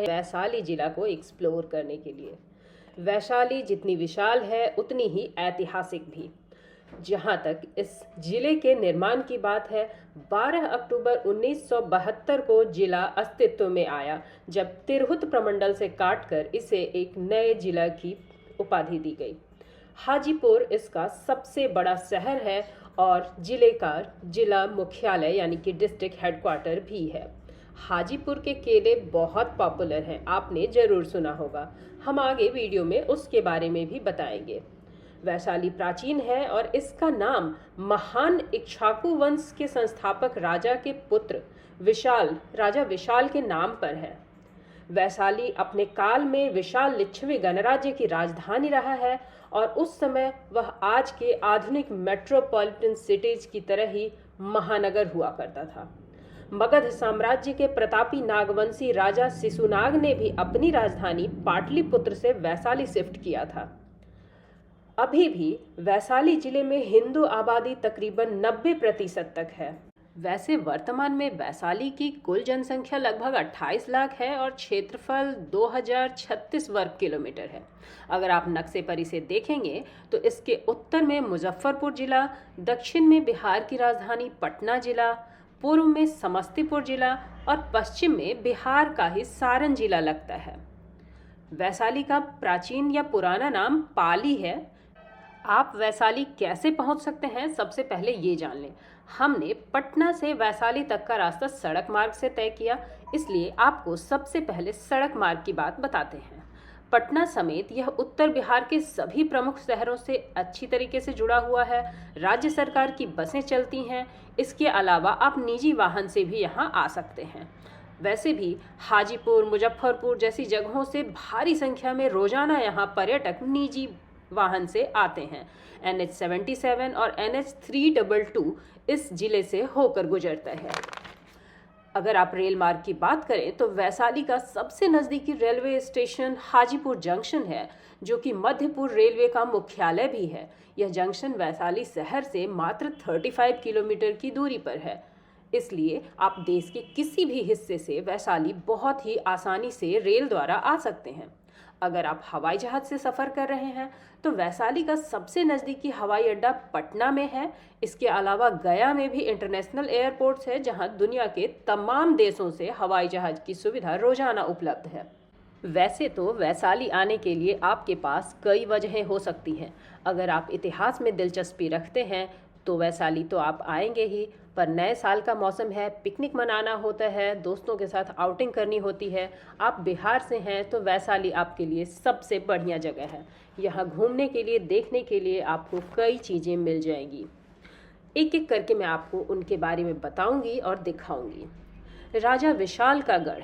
है वैशाली जिला को एक्सप्लोर करने के लिए। वैशाली जितनी विशाल है उतनी ही ऐतिहासिक भी। जहां तक इस जिले के निर्माण की बात है, 12 अक्टूबर 1972 को जिला अस्तित्व में आया, जब तिरहुत प्रमंडल से काटकर इसे एक नए जिला की उपाधि दी गई। हाजीपुर इसका सबसे बड़ा शहर है और जिले का जिला मुख्यालय यानी कि डिस्ट्रिक्ट हेडक्वार्टर भी है। हाजीपुर के केले बहुत पॉपुलर हैं, आपने ज़रूर सुना होगा। हम आगे वीडियो में उसके बारे में भी बताएंगे। वैशाली प्राचीन है और इसका नाम महान इक्ष्वाकु वंश के संस्थापक राजा के पुत्र राजा विशाल के नाम पर है। वैशाली अपने काल में विशाल लिच्छवी गणराज्य की राजधानी रहा है और उस समय वह आज के आधुनिक मेट्रोपॉलिटन सिटीज की तरह ही महानगर हुआ करता था। मगध साम्राज्य के प्रतापी नागवंशी राजा शिशुनाग ने भी अपनी राजधानी पाटलिपुत्र से वैशाली शिफ्ट किया था। अभी भी वैशाली जिले में हिंदू आबादी तकरीबन 90% तक है। वैसे वर्तमान में वैशाली की कुल जनसंख्या लगभग 28 लाख है और क्षेत्रफल 2036 वर्ग किलोमीटर है। अगर आप नक्शे पर इसे देखेंगे तो इसके उत्तर में मुजफ्फरपुर जिला, दक्षिण में बिहार की राजधानी पटना जिला, पूर्व में समस्तीपुर जिला और पश्चिम में बिहार का ही सारण जिला लगता है। वैशाली का प्राचीन या पुराना नाम पाली है। आप वैशाली कैसे पहुंच सकते हैं, सबसे पहले ये जान लें। हमने पटना से वैशाली तक का रास्ता सड़क मार्ग से तय किया, इसलिए आपको सबसे पहले सड़क मार्ग की बात बताते हैं। पटना समेत यह उत्तर बिहार के सभी प्रमुख शहरों से अच्छी तरीके से जुड़ा हुआ है। राज्य सरकार की बसें चलती हैं। इसके अलावा आप निजी वाहन से भी यहाँ आ सकते हैं। वैसे भी हाजीपुर, मुजफ्फरपुर जैसी जगहों से भारी संख्या में रोजाना यहाँ पर्यटक निजी वाहन से आते हैं। NH 77 और NH 322 इस जिले से होकर गुजरता है। अगर आप रेल मार्ग की बात करें तो वैशाली का सबसे नज़दीकी रेलवे स्टेशन हाजीपुर जंक्शन है, जो कि मध्यपुर रेलवे का मुख्यालय भी है। यह जंक्शन वैशाली शहर से मात्र 35 किलोमीटर की दूरी पर है, इसलिए आप देश के किसी भी हिस्से से वैशाली बहुत ही आसानी से रेल द्वारा आ सकते हैं। अगर आप हवाई जहाज़ से सफ़र कर रहे हैं तो वैशाली का सबसे नज़दीकी हवाई अड्डा पटना में है। इसके अलावा गया में भी इंटरनेशनल एयरपोर्ट्स है, जहां दुनिया के तमाम देशों से हवाई जहाज़ की सुविधा रोज़ाना उपलब्ध है। वैसे तो वैशाली आने के लिए आपके पास कई वजहें हो सकती हैं। अगर आप इतिहास में दिलचस्पी रखते हैं तो वैशाली तो आप आएंगे ही, पर नए साल का मौसम है, पिकनिक मनाना होता है, दोस्तों के साथ आउटिंग करनी होती है। आप बिहार से हैं तो वैशाली आपके लिए सबसे बढ़िया जगह है। यहाँ घूमने के लिए, देखने के लिए आपको कई चीज़ें मिल जाएंगी। एक एक करके मैं आपको उनके बारे में बताऊंगी और दिखाऊंगी। राजा विशाल का गढ़,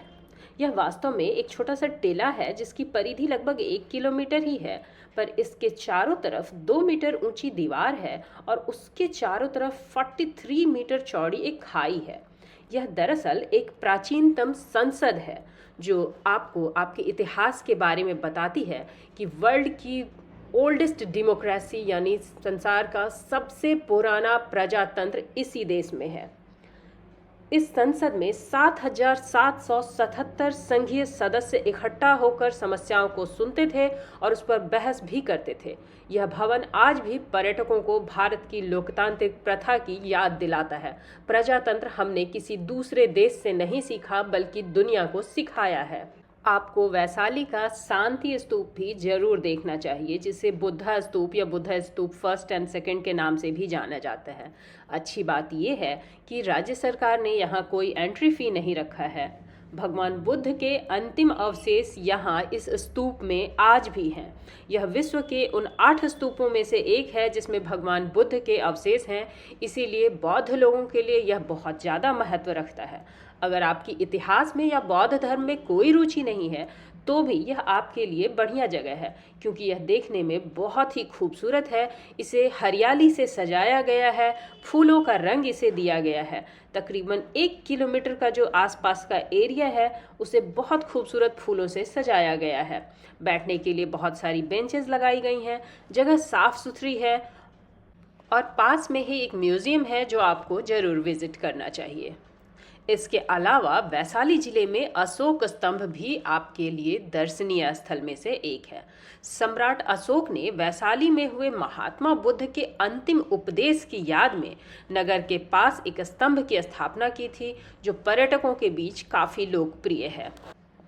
यह वास्तव में एक छोटा सा टीला है जिसकी परिधि लगभग 1 किलोमीटर ही है, पर इसके चारों तरफ 2 मीटर ऊंची दीवार है और उसके चारों तरफ 43 मीटर चौड़ी एक खाई है। यह दरअसल एक प्राचीनतम संसद है जो आपको आपके इतिहास के बारे में बताती है कि वर्ल्ड की ओल्डेस्ट डेमोक्रेसी यानी संसार का सबसे पुराना प्रजातंत्र इसी देश में है। इस संसद में 7,777 संघीय सदस्य इकट्ठा होकर समस्याओं को सुनते थे और उस पर बहस भी करते थे। यह भवन आज भी पर्यटकों को भारत की लोकतांत्रिक प्रथा की याद दिलाता है। प्रजातंत्र हमने किसी दूसरे देश से नहीं सीखा, बल्कि दुनिया को सिखाया है। आपको वैशाली का शांति स्तूप भी जरूर देखना चाहिए, जिसे बुद्धा स्तूप या बुद्धा स्तूप फर्स्ट एंड सेकंड के नाम से भी जाना जाता है। अच्छी बात यह है कि राज्य सरकार ने यहाँ कोई एंट्री फी नहीं रखा है। भगवान बुद्ध के अंतिम अवशेष यहाँ इस स्तूप में आज भी हैं। यह विश्व के उन 8 स्तूपों में से एक है जिसमें भगवान बुद्ध के अवशेष हैं, इसीलिए बौद्ध लोगों के लिए यह बहुत ज़्यादा महत्व रखता है। अगर आपकी इतिहास में या बौद्ध धर्म में कोई रुचि नहीं है तो भी यह आपके लिए बढ़िया जगह है, क्योंकि यह देखने में बहुत ही खूबसूरत है। इसे हरियाली से सजाया गया है, फूलों का रंग इसे दिया गया है। तकरीबन 1 किलोमीटर का जो आसपास का एरिया है उसे बहुत खूबसूरत फूलों से सजाया गया है। बैठने के लिए बहुत सारी बेंचेस लगाई गई हैं, जगह साफ सुथरी है और पास में ही एक म्यूज़ियम है जो आपको ज़रूर विज़िट करना चाहिए। इसके अलावा वैशाली जिले में अशोक स्तंभ भी आपके लिए दर्शनीय स्थल में से एक है। सम्राट अशोक ने वैशाली में हुए महात्मा बुद्ध के अंतिम उपदेश की याद में नगर के पास एक स्तंभ की स्थापना की थी, जो पर्यटकों के बीच काफी लोकप्रिय है।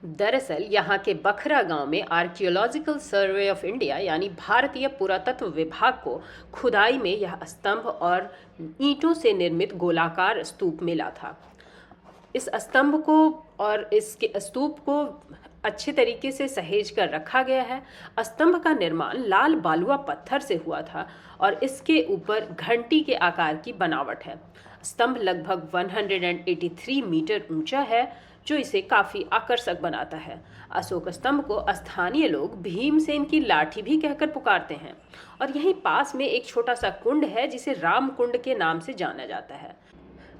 दरअसल यहाँ के बखरा गांव में आर्कियोलॉजिकल सर्वे ऑफ इंडिया यानी भारतीय पुरातत्व विभाग को खुदाई में यह स्तंभ और ईंटों से निर्मित गोलाकार स्तूप मिला था। इस स्तंभ को और इसके स्तूप को अच्छे तरीके से सहेज कर रखा गया है। स्तंभ का निर्माण लाल बालुआ पत्थर से हुआ था और इसके ऊपर घंटी के आकार की बनावट है। स्तंभ लगभग 183 मीटर ऊंचा है, जो इसे काफी आकर्षक बनाता है। अशोक स्तंभ को स्थानीय लोग भीमसेन की लाठी भी कहकर पुकारते हैं और यहीं पास में एक छोटा सा कुंड है जिसे राम कुंड के नाम से जाना जाता है।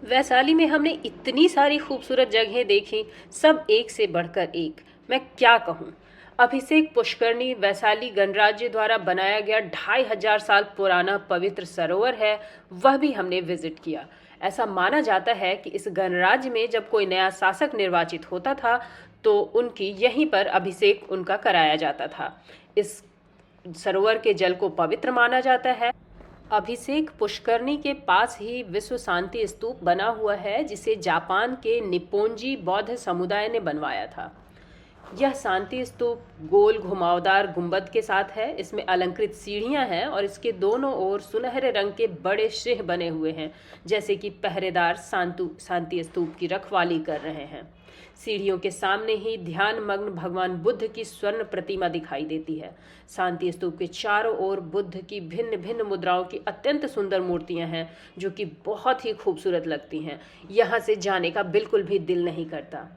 वैशाली में हमने इतनी सारी खूबसूरत जगहें देखी, सब एक से बढ़कर एक। मैं क्या कहूँ। अभिषेक पुष्करणी वैशाली गणराज्य द्वारा बनाया गया 2500 साल पुराना पवित्र सरोवर है, वह भी हमने विजिट किया। ऐसा माना जाता है कि इस गणराज्य में जब कोई नया शासक निर्वाचित होता था तो उनकी यहीं पर अभिषेक उनका कराया जाता था। इस सरोवर के जल को पवित्र माना जाता है। अभिषेक पुष्करणी के पास ही विश्व शांति स्तूप बना हुआ है, जिसे जापान के निप्पोंजी बौद्ध समुदाय ने बनवाया था। यह शांति स्तूप गोल घुमावदार गुंबद के साथ है। इसमें अलंकृत सीढ़ियां हैं और इसके दोनों ओर सुनहरे रंग के बड़े सिंह बने हुए हैं, जैसे कि पहरेदार शांति स्तूप की रखवाली कर रहे हैं। सीढ़ियों के सामने ही ध्यान मग्न भगवान बुद्ध की स्वर्ण प्रतिमा दिखाई देती है। शांति स्तूप के चारों ओर बुद्ध की भिन्न भिन्न मुद्राओं की अत्यंत सुंदर मूर्तियां हैं, जो कि बहुत ही खूबसूरत लगती हैं। यहाँ से जाने का बिल्कुल भी दिल नहीं करता।